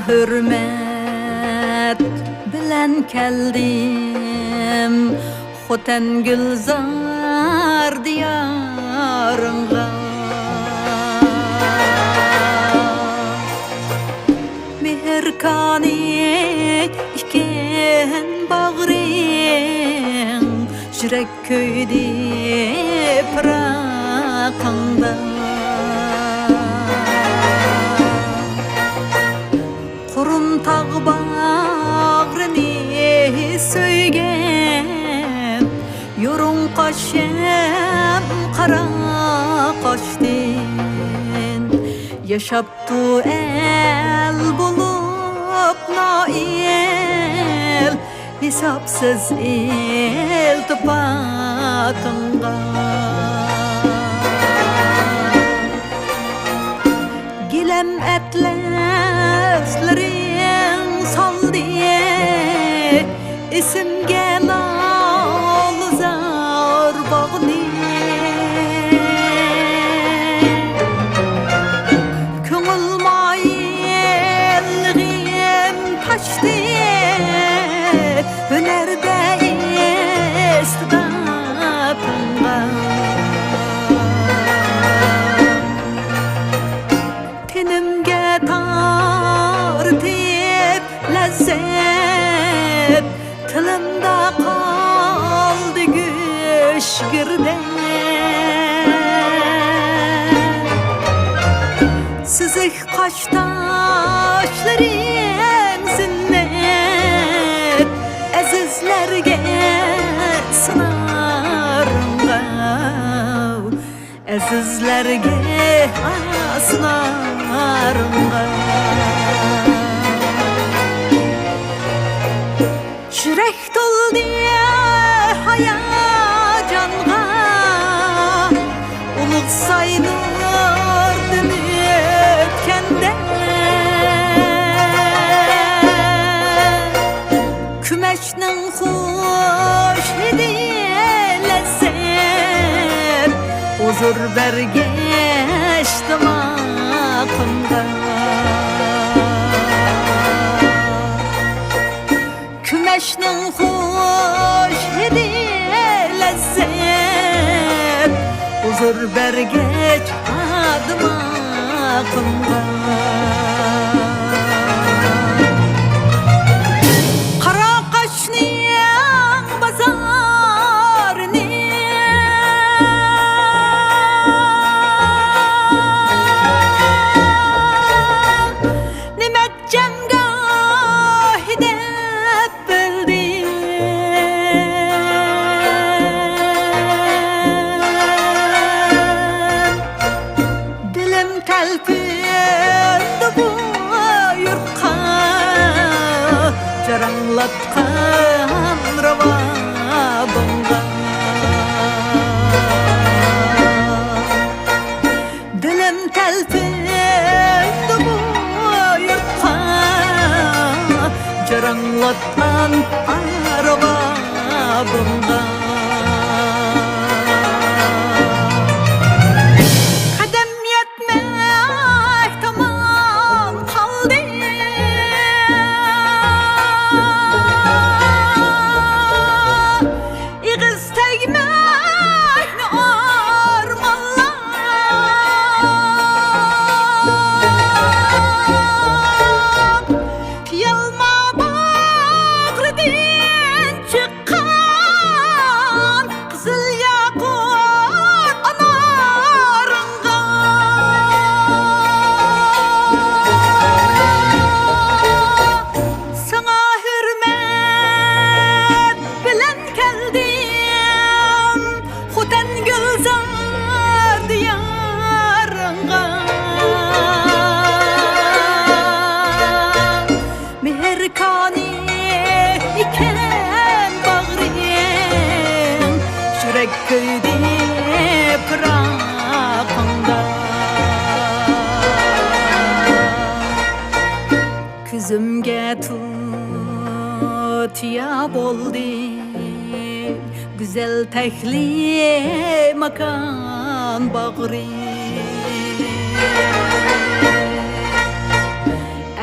hürmet bilen keldim Xoten Gülzar diyarınga Meherkani iken bağrın Jürek köyde pırakanda Kurum tağ bağrını söygen Yorun kaşem kara kaştın Yaşaptı el bulup nail Hesapsız el tıpatınga Gilem etlerslerin sal diye İsimge nalı zar bağını Köngül mayilgim taştı Hünerde istidatınga Tenimge tartip lezzet Tilimda kaldı güş girde Sizih kaştaşların zinnet Azizlerge sınarınga Azizlerge sınarınga Jürek doldu hayacanğa Uluk saynırdın ötkende Kümeşnin hoş hediye lezzet Huzur bergeçtim aklımda Kümeşnin hoş hediye lezzet Huzur bergeç adım aklımda Kara kaşniyan bazarını Nimet cemgahide Jaranglatkan ravabımga Dilim telpindi bu yurtqa Jaranglatkan ravabımga Kadem yetmek tamam kaldı Köyde pırakında Küzümge tut boldi Güzel tehli makan bağrı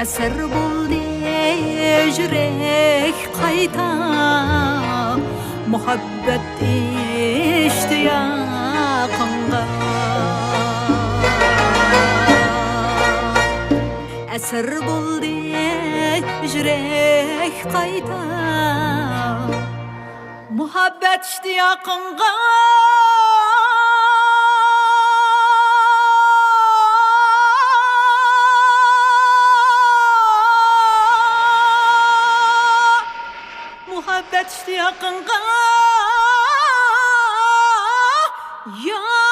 Əsər buldu yürek qayta Muhabbet iştiyaqınğa Əsər buldu yürek qayta Muhabbet iştiyaqınğa Muhabbet iştiyaqınğa Ya